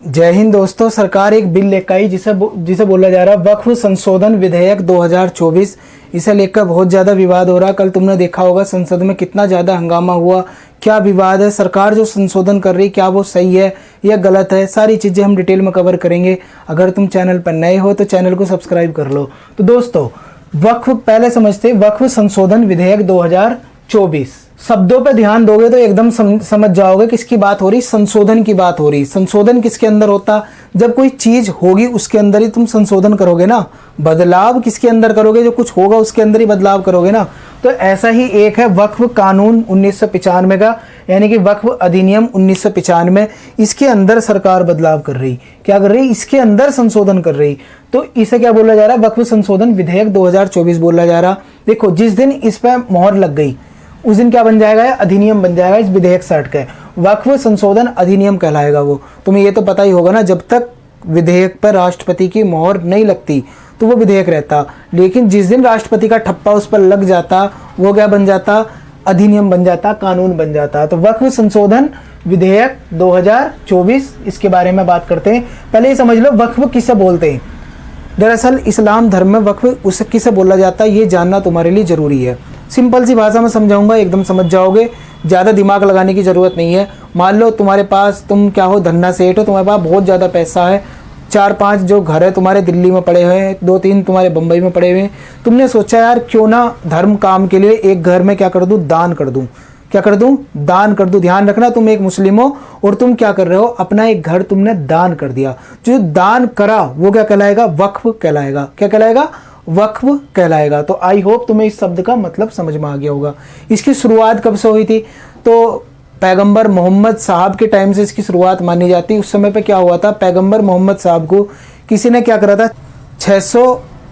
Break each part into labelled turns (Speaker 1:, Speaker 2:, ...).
Speaker 1: जय हिंद दोस्तों। सरकार एक बिल लेकर आई जिसे बोला जा रहा है वक्फ संशोधन विधेयक 2024। इसे लेकर बहुत ज़्यादा विवाद हो रहा है। कल तुमने देखा होगा संसद में कितना ज़्यादा हंगामा हुआ। क्या विवाद है, सरकार जो संशोधन कर रही क्या वो सही है या गलत है, सारी चीज़ें हम डिटेल में कवर करेंगे। अगर तुम चैनल पर नए हो तो चैनल को सब्सक्राइब कर लो। तो दोस्तों वक्फ पहले समझते, वक्फ संशोधन विधेयक 2024 शब्दों पे ध्यान दोगे तो एकदम समझ जाओगे किसकी बात हो रही। संशोधन की बात हो रही। संशोधन किसके अंदर होता? जब कोई चीज होगी उसके अंदर ही तुम संशोधन करोगे ना। बदलाव किसके अंदर करोगे? जो कुछ होगा उसके अंदर ही बदलाव करोगे ना। तो ऐसा ही एक है वक्फ कानून 1995 का, यानी कि वक्फ अधिनियम 1995। इसके अंदर सरकार बदलाव कर रही। क्या कर रही? इसके अंदर संशोधन कर रही। तो इसे क्या बोला जा रहा है? वक्फ संशोधन विधेयक 2024 बोला जा रहा। देखो जिस दिन इस पर मोहर लग गई उस दिन क्या बन जाएगा? अधिनियम बन जाएगा। इस विधेयक से हटकर वक्फ संशोधन अधिनियम कहलाएगा वो। तुम्हें ये तो पता ही होगा ना, जब तक विधेयक पर राष्ट्रपति की मोहर नहीं लगती तो वो विधेयक रहता। लेकिन जिस दिन राष्ट्रपति का ठप्पा उस पर लग जाता वो क्या बन जाता? अधिनियम बन जाता, कानून बन जाता। तो वक्फ संशोधन विधेयक 2024 इसके बारे में बात करते हैं। पहले ये समझ लो वक्फ किसे बोलते हैं। दरअसल इस्लाम धर्म में वक्फ उसे किसे बोला जाता है ये जानना तुम्हारे लिए ज़रूरी है। सिंपल सी भाषा में समझाऊंगा, एकदम समझ जाओगे। ज़्यादा दिमाग लगाने की ज़रूरत नहीं है। मान लो तुम्हारे पास, तुम क्या हो, धन्ना सेठ हो, तुम्हारे पास बहुत ज़्यादा पैसा है। 4-5 जो घर है तुम्हारे दिल्ली में पड़े हुए हैं, 2-3 तुम्हारे बम्बई में पड़े हुए हैं। तुमने सोचा यार क्यों ना धर्म काम के लिए एक घर में क्या कर दूँ? दान कर दूँ। क्या कर दूं? दान कर दूं। ध्यान रखना तुम एक मुस्लिम हो और तुम क्या कर रहे हो? अपना एक घर तुमने दान कर दिया। जो दान करा वो क्या कहलाएगा? वक्फ कहलाएगा। क्या कहलाएगा? वक्फ कहलाएगा। तो आई होप तुम्हें इस शब्द का मतलब समझ में आ गया होगा। इसकी शुरुआत कब से हुई थी? तो पैगंबर मोहम्मद साहब के टाइम से इसकी शुरुआत मानी जाती है। उस समय पे क्या हुआ था? पैगंबर मोहम्मद साहब को किसी ने क्या करा था? 600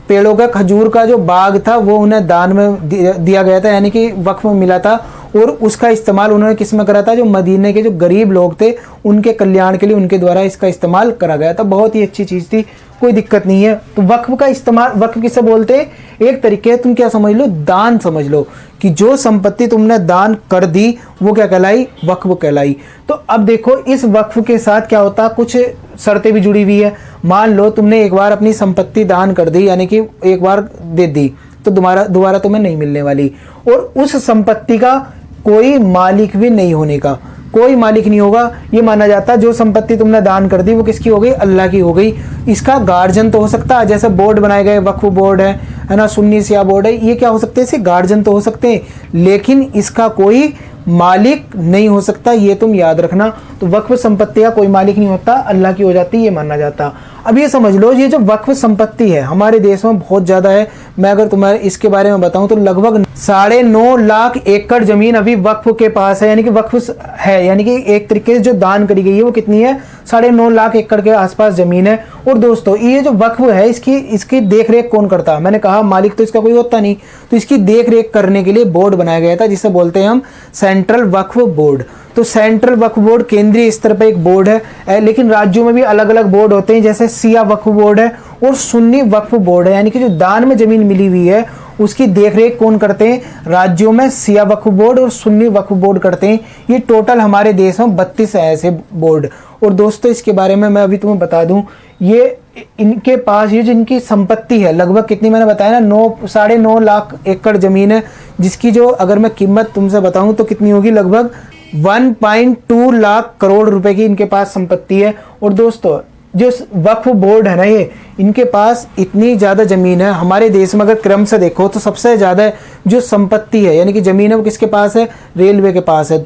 Speaker 1: पेड़ों का खजूर का जो बाग था वो उन्हें दान में दिया गया था, यानी कि वक्फ में मिला था। और उसका इस्तेमाल उन्होंने किस में करा था? जो मदीने के जो गरीब लोग थे उनके कल्याण के लिए उनके द्वारा इसका इस्तेमाल करा गया था। बहुत ही अच्छी चीज़ थी, कोई दिक्कत नहीं है। तो वक्फ का इस्तेमाल, वक्फ किसे बोलते हैं? एक तरीके तुम क्या समझ लो? दान समझ लो कि जो संपत्ति तुमने दान कर दी वो क्या कहलाई? वक्फ कहलाई। तो अब देखो इस वक्फ के साथ क्या होता? कुछ शर्तें भी जुड़ी हुई है। मान लो तुमने एक बार अपनी संपत्ति दान कर दी, यानी कि एक बार दे दी तो दोबारा तुम्हें नहीं मिलने वाली। और उस संपत्ति का कोई मालिक भी नहीं होने का, कोई मालिक नहीं होगा। ये माना जाता है जो संपत्ति तुमने दान कर दी वो किसकी हो गई? अल्लाह की हो गई। इसका गार्जियन तो हो सकता है, जैसे बोर्ड बनाए गए, वक्फ बोर्ड है ना, सुन्नी सिया बोर्ड है, ये क्या हो सकते हैं? इसके गार्जियन तो हो सकते हैं, लेकिन इसका कोई मालिक नहीं हो सकता। ये तुम याद रखना। तो वक्फ संपत्ति का कोई मालिक नहीं होता, अल्लाह की हो जाती, ये माना जाता। अब ये समझ लो ये जो वक्फ संपत्ति है हमारे देश में बहुत ज़्यादा है। मैं अगर तुम्हारे इसके बारे में बताऊं तो लगभग 9.5 लाख एकड़ जमीन अभी वक्फ के पास है, यानी कि वक्फ है, यानी कि एक तरीके से जो दान करी गई है वो कितनी है? 9.5 लाख एकड़ के आसपास जमीन है। और दोस्तों ये जो वक्फ है इसकी देख रेख कौन करता? मैंने कहा मालिक तो इसका कोई होता नहीं। तो इसकी देख रेख करने के लिए बोर्ड बनाया गया था जिसे बोलते हैं हम सेंट्रल वक्फ बोर्ड। तो सेंट्रल वक्फ बोर्ड केंद्रीय स्तर पर एक बोर्ड है, लेकिन राज्यों में भी अलग अलग बोर्ड होते हैं। जैसे सिया वक्फ बोर्ड है और सुन्नी वक्फ बोर्ड है, यानी कि जो दान में जमीन मिली हुई है उसकी देखरेख कौन करते हैं? राज्यों में सिया वक्फ बोर्ड और सुन्नी वक्फ बोर्ड करते हैं। ये टोटल हमारे देश में 32 है ऐसे बोर्ड। और दोस्तों इसके बारे में मैं अभी तुम्हें बता दूं, ये इनके पास ये जो इनकी संपत्ति है लगभग कितनी, मैंने बताया ना, 9.5 लाख एकड़ जमीन है, जिसकी जो अगर मैं कीमत तुमसे बताऊं तो कितनी होगी? लगभग 1.2 लाख करोड़ रुपए की इनके पास संपत्ति है। और दोस्तों जो वक्फ बोर्ड है ना, ये इनके पास इतनी ज़्यादा ज़मीन है। हमारे देश में अगर क्रम से देखो तो सबसे ज़्यादा जो संपत्ति है यानी कि ज़मीन है वो किसके पास है? रेलवे के पास है।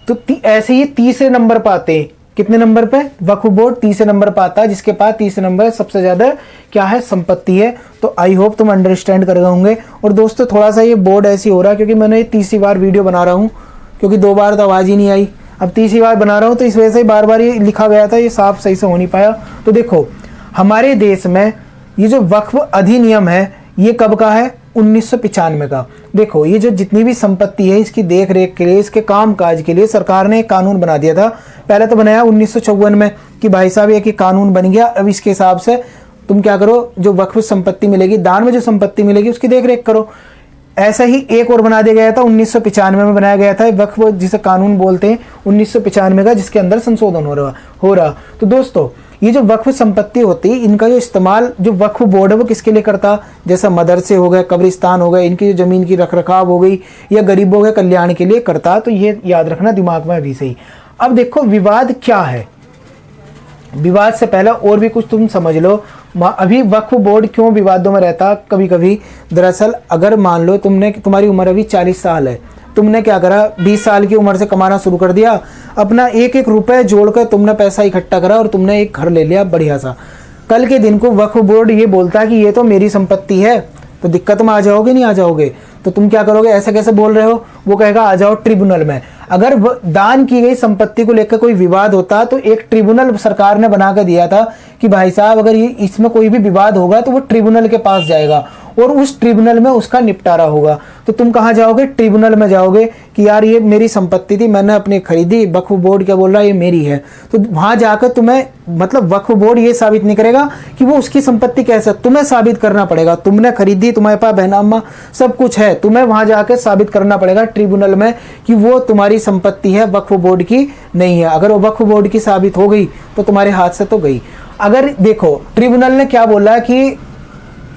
Speaker 1: तो ऐसे ही तीसरे नंबर पर आते हैं। कितने नंबर पे? वक्फ बोर्ड तीसरे नंबर पर आता है, जिसके पास तीसरे नंबर सबसे ज़्यादा क्या है? संपत्ति है। तो आई होप तुम अंडरस्टैंड कर गए होंगे। और दोस्तों थोड़ा सा ये बोर्ड ऐसी हो रहा है क्योंकि मैंने तीसरी बार वीडियो बना रहा हूँ, क्योंकि 2 बार तो आवाज़ ही नहीं आई। अब तीसरी बार बना रहा हूँ तो इस वजह से बार बार ये लिखा गया था, ये साफ सही से हो नहीं पाया। तो देखो हमारे देश में ये जो वक्फ अधिनियम है ये कब का है? 1995 का। देखो ये जो जितनी भी संपत्ति है इसकी देख रेख के लिए, इसके काम काज के लिए सरकार ने एक कानून बना दिया था। पहले तो बनाया 1954 में कि भाई साहब एक कानून बन गया, अब इसके हिसाब से तुम क्या करो, जो वक्फ संपत्ति मिलेगी, दान में जो संपत्ति मिलेगी उसकी देख रेख करो। ऐसा ही एक और बना दिया गया था 1995 में बनाया गया था वक्फ जिसे कानून बोलते हैं 1995 का, जिसके अंदर संशोधन हो रहा। तो दोस्तों ये जो वक्फ संपत्ति होती है इनका जो इस्तेमाल जो वक्फ बोर्ड है वो किसके लिए करता, जैसा मदरसे हो गए, कब्रिस्तान हो गए, इनकी जो ज़मीन की रखरखाव हो गई या गरीबों के कल्याण के लिए करता। तो ये याद रखना दिमाग में अभी से ही। अब देखो विवाद क्या है, विवाद से पहले और भी कुछ तुम समझ लो। अभी वक्फ बोर्ड क्यों विवादों में रहता कभी कभी, दरअसल अगर मान लो तुम्हारी उम्र अभी 40 साल है, तुमने क्या करा 20 साल की उम्र से कमाना शुरू कर दिया, अपना एक एक रुपए जोड़कर तुमने पैसा इकट्ठा करा और तुमने एक घर ले लिया बढ़िया सा। कल के दिन को वक्फ बोर्ड ये बोलता है कि ये तो मेरी संपत्ति है, तो दिक्कत में आ जाओगे नहीं आ जाओगे, तो तुम क्या करोगे, ऐसा कैसे बोल रहे हो, वो कहेगा आ जाओ ट्रिब्यूनल में। अगर दान की गई संपत्ति को लेकर कोई विवाद होता तो एक ट्रिब्यूनल सरकार ने बना कर दिया था कि भाई साहब अगर ये इसमें कोई भी विवाद होगा तो वो ट्रिब्यूनल के पास जाएगा और उस ट्रिब्यूनल में उसका निपटारा होगा। तो तुम कहाँ जाओगे, ट्रिब्यूनल में जाओगे कि यार ये मेरी संपत्ति थी, मैंने अपनी खरीदी, वक्फ बोर्ड क्या बोल रहा है ये मेरी है। तो वहां जाकर तुम्हें मतलब वक्फ बोर्ड ये साबित नहीं करेगा कि वो उसकी संपत्ति कैसे, तुम्हें साबित करना पड़ेगा। तुमने खरीदी, तुम्हारे पास बहनामा सब कुछ है, तुम्हें वहां जाकर साबित करना पड़ेगा ट्रिब्यूनल में कि वो तुम्हारी संपत्ति है, वक्फ बोर्ड की नहीं है। अगर वो वक्फ बोर्ड की साबित हो गई तो तुम्हारे हाथ से तो गई। अगर देखो ट्रिब्यूनल ने क्या बोला कि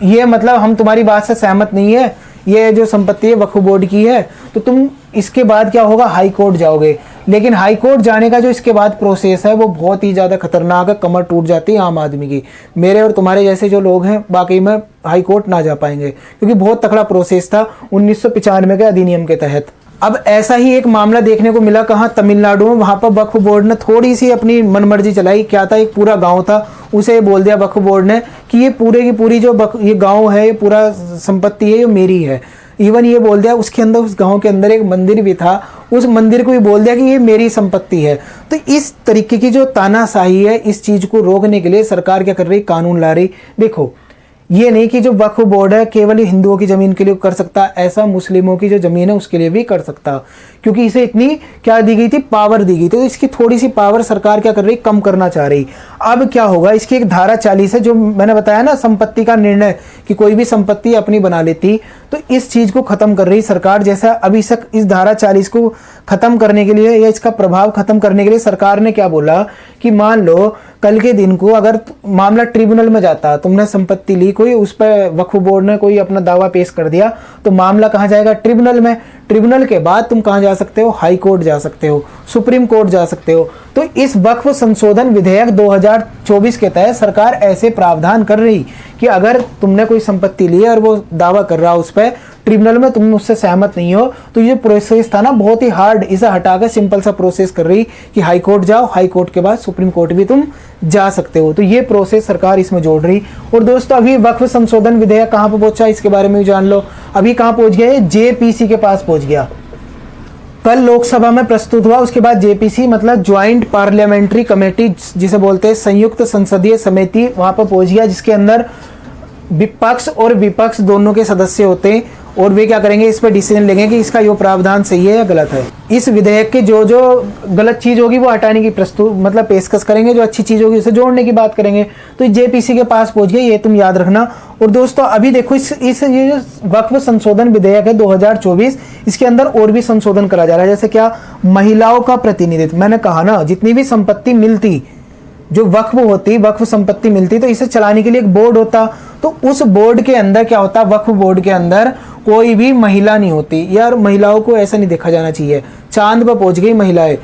Speaker 1: ये मतलब हम तुम्हारी बात से सहमत नहीं है, ये जो संपत्ति है वक्फ बोर्ड की है, तो तुम इसके बाद क्या होगा, हाई कोर्ट जाओगे। लेकिन हाई कोर्ट जाने का जो इसके बाद प्रोसेस है वो बहुत ही ज़्यादा खतरनाक है, कमर टूट जाती है आम आदमी की। मेरे और तुम्हारे जैसे जो लोग हैं वाकई में हाई कोर्ट ना जा पाएंगे, क्योंकि बहुत तगड़ा प्रोसेस था 1995 के अधिनियम के तहत। अब ऐसा ही एक मामला देखने को मिला कहाँ, तमिलनाडु में। वहां पर वक्फ बोर्ड ने थोड़ी सी अपनी मनमर्जी चलाई। क्या था, एक पूरा गांव था, उसे बोल दिया वक्फ बोर्ड ने कि ये पूरे की पूरी जो ये गांव है, ये पूरा संपत्ति है, ये मेरी है। इवन ये बोल दिया उसके अंदर, उस गांव के अंदर एक मंदिर भी था, उस मंदिर को भी बोल दिया कि ये मेरी संपत्ति है। तो इस तरीके की जो तानाशाही है, इस चीज को रोकने के लिए सरकार क्या कर रही, कानून ला रही। देखो ये नहीं कि जो वक्फ बोर्ड है केवल हिंदुओं की जमीन के लिए कर सकता, ऐसा मुस्लिमों की जो जमीन है उसके लिए भी कर सकता, क्योंकि इसे इतनी क्या दी गई थी, पावर दी गई। तो इसकी थोड़ी सी पावर सरकार क्या कर रही, कम करना चाह रही। अब क्या होगा, इसकी एक धारा 40 है, जो मैंने बताया ना संपत्ति का निर्णय कि कोई भी संपत्ति अपनी बना लेती, तो इस चीज को खत्म कर रही सरकार। जैसा अभी तक इस धारा 40 को खत्म करने के लिए या इसका प्रभाव खत्म करने के लिए सरकार ने क्या बोला कि मान लो कल के दिन को अगर मामला ट्रिब्यूनल में जाता, तुमने संपत्ति ली कोई, उस पर वक्फ बोर्ड ने कोई अपना दावा पेश कर दिया, तो मामला कहाँ जाएगा, ट्रिब्यूनल में। ट्रिब्यूनल के बाद तुम कहाँ जा सकते हो, हाई कोर्ट जा सकते हो, सुप्रीम कोर्ट जा सकते हो। तो इस वक्फ संशोधन विधेयक 2024 के तहत सरकार ऐसे प्रावधान कर रही कि अगर तुमने कोई संपत्ति ली है और वो दावा कर रहा है उस पर, ट्रिब्यूनल में तुम उससे सहमत नहीं हो, तो ये प्रोसेस था ना बहुत ही हार्ड, इसे हटाकर सिंपल सा प्रोसेस कर रही कि हाई कोर्ट जाओ, हाई कोर्ट के बाद सुप्रीम कोर्ट भी तुम जा सकते हो। तो ये प्रोसेस सरकार इसमें जोड़ रही। और दोस्तों अभी वक्फ संशोधन विधेयक कहाँ पर पहुंचा, इसके बारे में भी जान लो। अभी कहाँ पहुंच गया, जेपीसी के पास पहुंच गया। कल लोकसभा में प्रस्तुत हुआ, उसके बाद जेपीसी मतलब ज्वाइंट पार्लियामेंट्री कमेटी जिसे बोलते हैं, संयुक्त संसदीय समिति, वहां पर पहुंच गया, जिसके अंदर विपक्ष और विपक्ष दोनों के सदस्य होते हैं। और वे क्या करेंगे, इस पर डिसीजन लेंगे कि इसका यो प्रावधान सही है या गलत है। इस विधेयक के जो जो गलत चीज होगी वो हटाने की प्रस्तुत मतलब पेशकश करेंगे, जो अच्छी चीज होगी उसे जोड़ने की बात करेंगे। तो जेपीसी के पास पहुंच गए, ये तुम याद रखना। और दोस्तों अभी देखो ये जो वक्फ संशोधन विधेयक है 2024, इसके अंदर और भी संशोधन करा जा रहा है। जैसे क्या, महिलाओं का प्रतिनिधित्व। मैंने कहा ना जितनी भी संपत्ति मिलती, जो वक्फ होती, वक्फ संपत्ति मिलती, तो इसे चलाने के लिए एक बोर्ड होता। तो उस बोर्ड के अंदर क्या होता, वक्फ बोर्ड के अंदर कोई भी महिला नहीं होती। यार महिलाओं को ऐसा नहीं देखा जाना चाहिए, चांद पर पहुंच गई महिलाएं।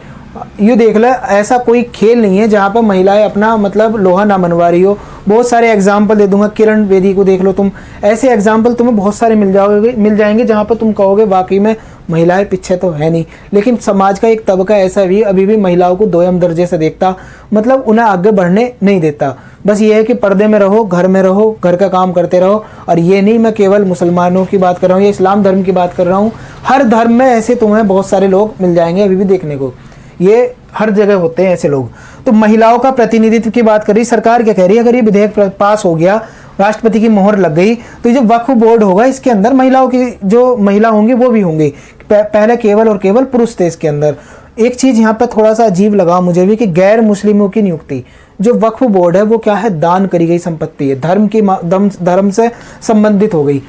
Speaker 1: ये देख ले, ऐसा कोई खेल नहीं है जहां पर महिलाएं अपना मतलब लोहा ना मनवा रही हो। बहुत सारे एग्जाम्पल दे दूंगा, किरण बेदी को देख लो तुम, ऐसे एग्जाम्पल तुम्हें बहुत सारे मिल जाएंगे जहां पर तुम कहोगे वाकई में महिलाएं पीछे तो है नहीं। लेकिन समाज का एक तबका ऐसा भी अभी भी महिलाओं को दोयम दर्जे से देखता, मतलब उन्हें आगे बढ़ने नहीं देता। बस ये है कि पर्दे में रहो, घर में रहो, घर का काम करते रहो। और ये नहीं मैं केवल मुसलमानों की बात कर रहा हूँ या इस्लाम धर्म की बात कर रहा हूँ, हर धर्म में ऐसे तुम्हें बहुत सारे लोग मिल जाएंगे अभी भी देखने को, ये हर जगह होते हैं ऐसे लोग। तो महिलाओं का प्रतिनिधित्व की बात कर रही सरकार, क्या कह रही है, अगर ये विधेयक पास हो गया, राष्ट्रपति की मोहर लग गई, तो जो वक्फ बोर्ड होगा इसके अंदर महिलाओं की जो महिला होंगी वो भी होंगी। पहले केवल और केवल पुरुष थे इसके अंदर। एक चीज यहाँ पर थोड़ा सा अजीब लगा मुझे भी कि गैर मुस्लिमों की नियुक्ति। जो वक्फ बोर्ड है वो क्या है, दान करी गई संपत्ति है, धर्म से संबंधित हो गई।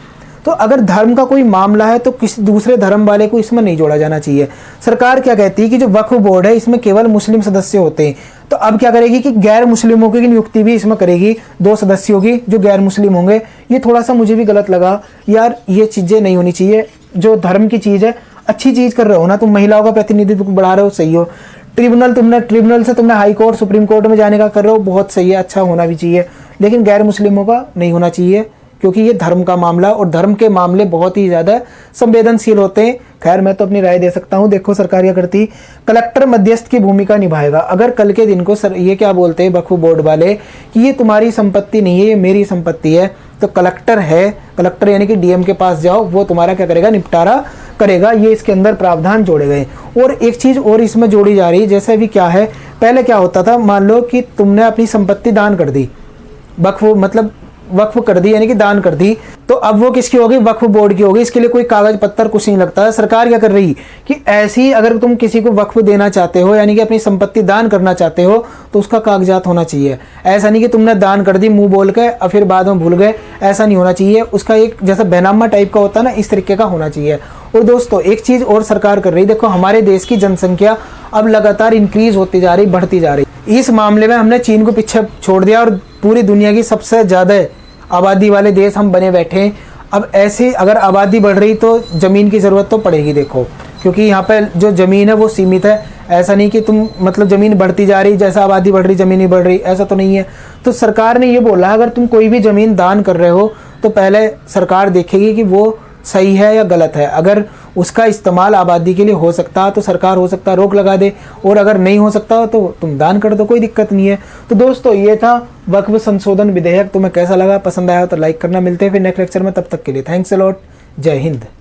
Speaker 1: तो अगर धर्म का कोई मामला है तो किसी दूसरे धर्म वाले को इसमें नहीं जोड़ा जाना चाहिए। सरकार क्या कहती है कि जो वक्फ बोर्ड है इसमें केवल मुस्लिम सदस्य होते हैं, तो अब क्या करेगी कि गैर मुस्लिमों की नियुक्ति भी इसमें करेगी, 2 सदस्यों की जो गैर मुस्लिम होंगे। ये थोड़ा सा मुझे भी गलत लगा यार, ये चीज़ें नहीं होनी चाहिए। जो धर्म की चीज़ है, अच्छी चीज़ कर रहे हो ना तुम, महिलाओं का प्रतिनिधित्व बढ़ा रहे हो, सही हो। ट्रिब्यूनल से तुमने हाई कोर्ट सुप्रीम कोर्ट में जाने का कर रहे हो, बहुत सही है, अच्छा होना भी चाहिए। लेकिन गैर मुस्लिमों का नहीं होना चाहिए, क्योंकि ये धर्म का मामला और धर्म के मामले बहुत ही ज़्यादा संवेदनशील होते हैं। खैर मैं तो अपनी राय दे सकता हूँ। देखो सरकार क्या करती, कलेक्टर मध्यस्थ की भूमिका निभाएगा। अगर कल के दिन को सर ये क्या बोलते हैं वक्फ बोर्ड वाले कि ये तुम्हारी संपत्ति नहीं है, ये मेरी संपत्ति है, तो कलेक्टर है, कलेक्टर यानी कि डीएम के पास जाओ, वो तुम्हारा क्या करेगा, निपटारा करेगा। ये इसके अंदर प्रावधान जोड़े गए। और एक चीज़ और इसमें जोड़ी जा रही है, जैसे अभी क्या है, पहले क्या होता था, मान लो कि तुमने अपनी संपत्ति दान कर दी, वक्फ कर दी यानी कि दान कर दी, तो अब वो किसकी होगी, वक्फ बोर्ड की होगी। इसके लिए कोई कागज पत्तर कुछ नहीं लगता है। सरकार क्या कर रही कि ऐसी अगर तुम किसी को वक्फ देना चाहते हो यानी कि अपनी संपत्ति दान करना चाहते हो तो उसका कागजात होना चाहिए। ऐसा नहीं कि तुमने दान कर दी मुंह बोल के और फिर बाद में भूल गए, ऐसा नहीं होना चाहिए। उसका एक जैसा बैनामा टाइप का होता है ना, इस तरीके का होना चाहिए। और दोस्तों एक चीज़ और सरकार कर रही, देखो हमारे देश की जनसंख्या अब लगातार इंक्रीज होती जा रही, बढ़ती जा रही। इस मामले में हमने चीन को पीछे छोड़ दिया और पूरी दुनिया की सबसे ज़्यादा आबादी वाले देश हम बने बैठे हैं। अब ऐसे अगर आबादी बढ़ रही तो ज़मीन की ज़रूरत तो पड़ेगी, देखो, क्योंकि यहाँ पे जो ज़मीन है वो सीमित है। ऐसा नहीं कि तुम मतलब ज़मीन बढ़ती जा रही, जैसा आबादी बढ़ रही ज़मीन ही बढ़ रही, ऐसा तो नहीं है। तो सरकार ने ये बोला अगर तुम कोई भी ज़मीन दान कर रहे हो तो पहले सरकार देखेगी कि वो सही है या गलत है। अगर उसका इस्तेमाल आबादी के लिए हो सकता है तो सरकार हो सकता है रोक लगा दे, और अगर नहीं हो सकता तो तुम दान कर दो, कोई दिक्कत नहीं है। तो दोस्तों ये था वक्फ संशोधन विधेयक। तुम्हें कैसा लगा, पसंद आया तो लाइक करना। मिलते हैं फिर नेक्स्ट लेक्चर में, तब तक के लिए थैंक्स अ लॉट, जय हिंद।